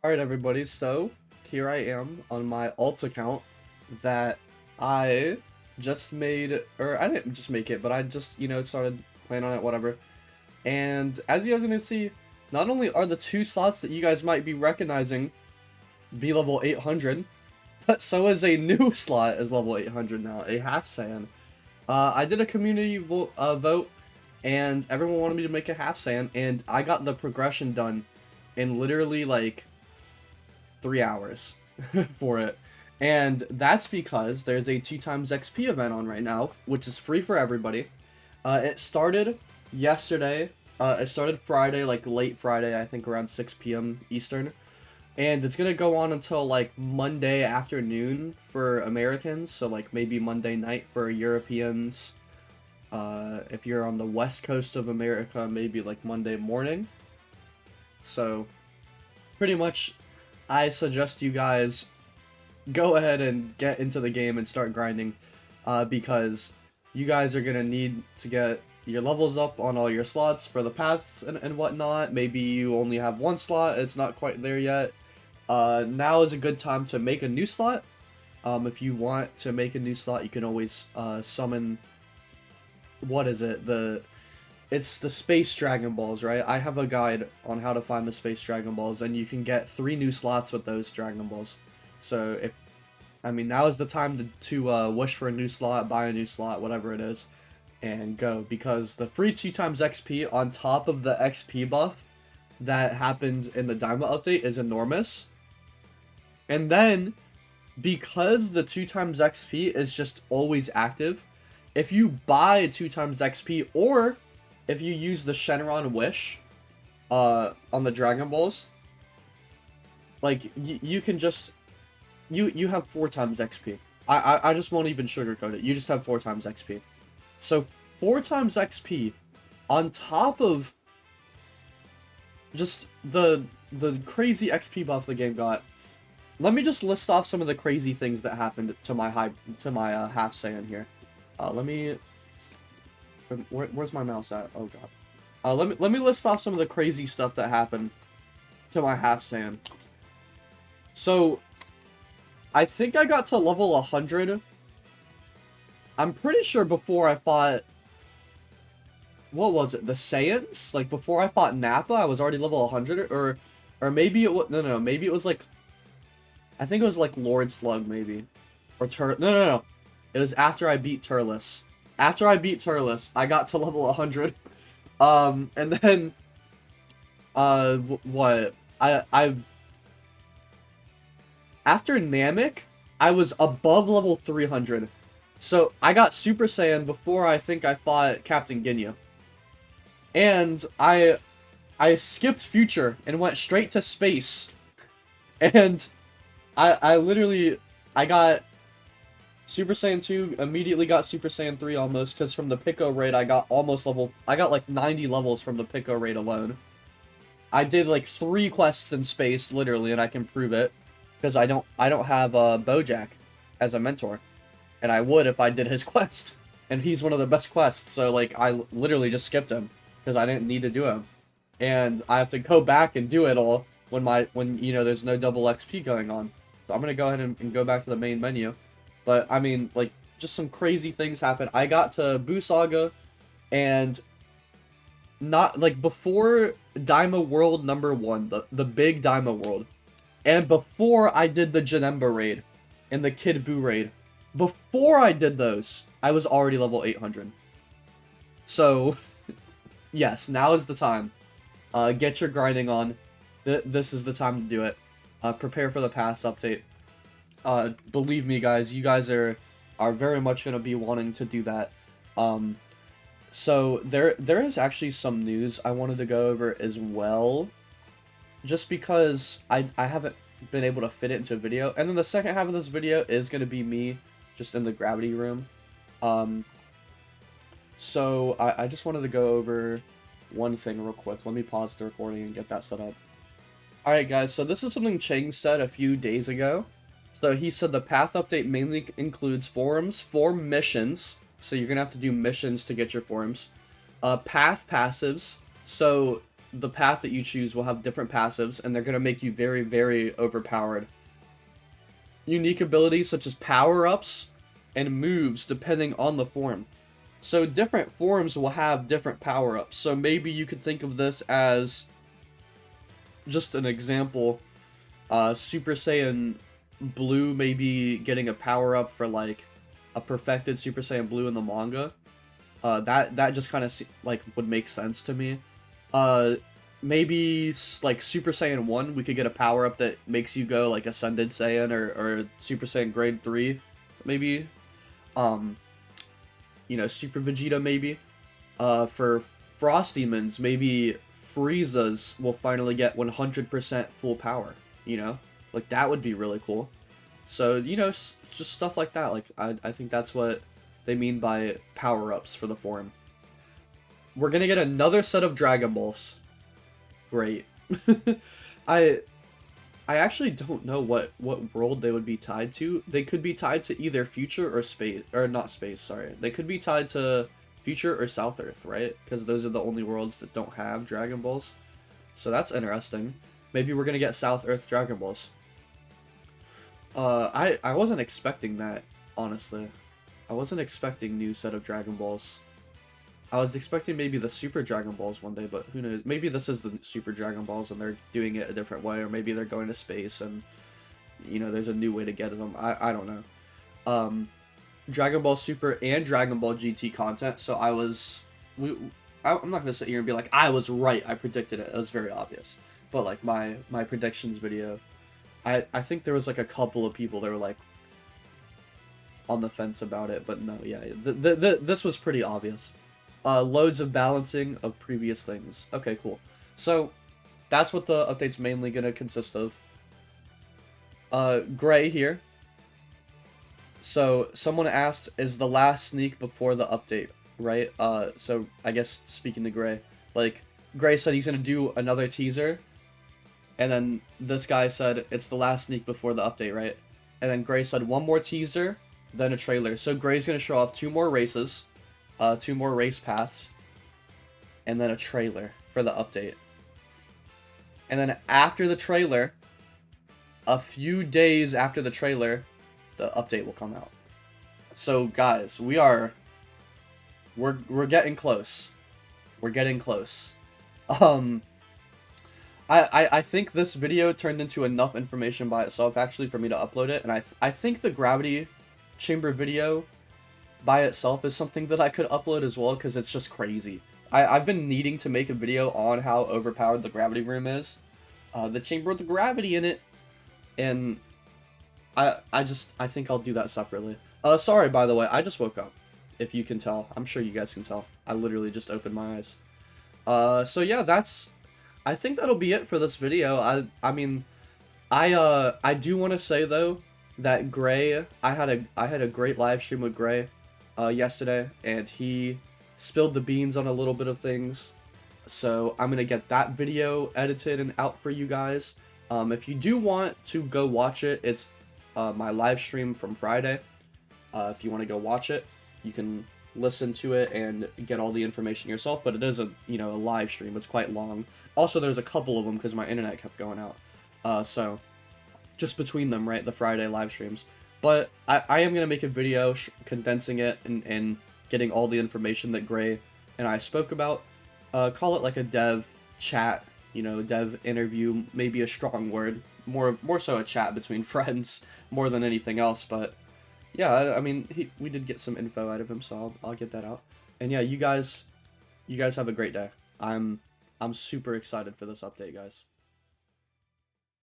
Alright everybody, so here I am on my alt account that I just made, or I didn't just make it, but I just, started playing on it, whatever. And as you guys can see, not only are the two slots that you guys might be recognizing be level 800, but so is a new slot is level 800 now, a half sand. I did a community vote, and everyone wanted me to make a half sand, and I got the progression done in literally like 3 hours for it. And that's because there's a 2 times XP event on right now, which is free for everybody. It started yesterday. It started Friday, like late Friday, I think around 6 p.m. Eastern. And it's going to go on until like Monday afternoon for Americans. So like maybe Monday night for Europeans. If you're on the west coast of America, maybe like Monday morning. So pretty much I suggest you guys go ahead and get into the game and start grinding, because you guys are gonna need to get your levels up on all your slots for the paths and whatnot. Maybe you only have one slot, it's not quite there yet. Now is a good time to make a new slot. If you want to make a new slot, you can always summon, what is it, it's the Space Dragon Balls, right? I have a guide on how to find the Space Dragon Balls, and you can get 3 new slots with those Dragon Balls. So, now is the time to wish for a new slot, buy a new slot, whatever it is, and go. Because the free 2 times XP on top of the XP buff that happened in the Diamond update is enormous. And then, because the 2 times XP is just always active, if you buy 2 times XP, or if you use the Shenron Wish on the Dragon Balls, like, you can just, you have 4 times XP. I just won't even sugarcoat it. You just have 4 times XP. So 4 times XP on top of just the crazy XP buff the game got. Let me just list off some of the crazy things that happened to my half Saiyan here. Where's my mouse at? Oh god. Let me list off some of the crazy stuff that happened to my half Saiyan. So, I think I got to level 100. I'm pretty sure before I fought, what was it, the Saiyans? Like before I fought Nappa, I was already level 100, or maybe it was, no, maybe it was like, I think it was like Lord Slug maybe, or no, it was after I beat Turles. After I beat Turles, I got to level 100. And then, what? After Namek, I was above level 300. So, I got Super Saiyan before I think I fought Captain Ginyu. And I skipped Future and went straight to Space. And I literally, I got Super Saiyan 2, immediately got Super Saiyan 3 almost, because from the Pico raid I got I got like 90 levels from the Pico raid alone. I did like 3 quests in space, literally, and I can prove it, because I don't have Bojack as a mentor, and I would if I did his quest, and he's one of the best quests, so like I literally just skipped him, because I didn't need to do him, and I have to go back and do it all when there's no double XP going on. So I'm gonna go ahead and go back to the main menu. But, I mean, like, just some crazy things happened. I got to Buu Saga, and not, like, before Daima World number 1, the big Daima World, and before I did the Janemba raid, and the Kid Buu raid, before I did those, I was already level 800. So, yes, now is the time. Get your grinding on. This is the time to do it. Prepare for the past update. Believe me, guys, you guys are very much going to be wanting to do that. So there is actually some news I wanted to go over as well, just because I haven't been able to fit it into a video. And then the second half of this video is going to be me just in the gravity room. So I just wanted to go over one thing real quick. Let me pause the recording and get that set up. Alright guys, so this is something Chang said a few days ago. So he said the path update mainly includes forums, form missions, so you're gonna have to do missions to get your forms, path passives, so the path that you choose will have different passives, and they're going to make you very, very overpowered. Unique abilities such as power-ups and moves depending on the form. So different forms will have different power-ups. So maybe you could think of this as just an example. Super Saiyan Blue maybe getting a power-up for like a perfected Super Saiyan Blue in the manga. That just kind of like would make sense to me. Maybe like Super Saiyan 1, we could get a power-up that makes you go like Ascended Saiyan or Super Saiyan Grade 3, maybe. You know, Super Vegeta maybe. For Frost Demons, maybe Frieza's will finally get 100% full power, you know? Like, that would be really cool. So, you know, just stuff like that. Like, I think that's what they mean by power-ups for the form. We're gonna get another set of Dragon Balls. Great. I actually don't know what world they would be tied to. They could be tied to either future or space, or not space, sorry. They could be tied to future or South Earth, right? Because those are the only worlds that don't have Dragon Balls. So that's interesting. Maybe we're gonna get South Earth Dragon Balls. I wasn't expecting that, honestly. I wasn't expecting new set of Dragon Balls. I was expecting maybe the Super Dragon Balls one day, but who knows? Maybe this is the Super Dragon Balls and they're doing it a different way, or maybe they're going to space and, you know, there's a new way to get them. I don't know. Dragon Ball Super and Dragon Ball GT content, so I'm not going to sit here and be like, I was right, I predicted it. It was very obvious. But, like, my predictions video, I think there was, like, a couple of people that were, like, on the fence about it, but no, yeah, this was pretty obvious. Loads of balancing of previous things. Okay, cool. So, that's what the update's mainly going to consist of. Gray here. So, someone asked, is the last sneak before the update, right? So, I guess, speaking to Gray, like, Gray said he's going to do another teaser, and then this guy said, it's the last sneak before the update, right? And then Gray said, one more teaser, then a trailer. So, Gray's going to show off 2 more races. 2 more race paths, and then a trailer for the update. And then after the trailer, a few days after the trailer, the update will come out. So guys, we're getting close. We're getting close. I think this video turned into enough information by itself actually for me to upload it, and I think the gravity chamber video by itself is something that I could upload as well, because it's just crazy. I've been needing to make a video on how overpowered the gravity room is. The chamber with the gravity in it. And I think I'll do that separately. Sorry, by the way, I just woke up. If you can tell. I'm sure you guys can tell. I literally just opened my eyes. So yeah, I think that'll be it for this video. I mean, I do want to say, though, that Gray, I had a great live stream with Gray yesterday, and he spilled the beans on a little bit of things, so I'm gonna get that video edited and out for you guys. If you do want to go watch it, it's my live stream from Friday. If you want to go watch it, you can listen to it and get all the information yourself, but it is a live stream. It's quite long. Also, there's a couple of them because my internet kept going out, so just between them, right, the Friday live streams. But I am going to make a video condensing it and getting all the information that Gray and I spoke about. Call it like a dev chat, dev interview, maybe a strong word. More so a chat between friends more than anything else. But yeah, I mean, we did get some info out of him, so I'll get that out. And yeah, you guys have a great day. I'm super excited for this update, guys.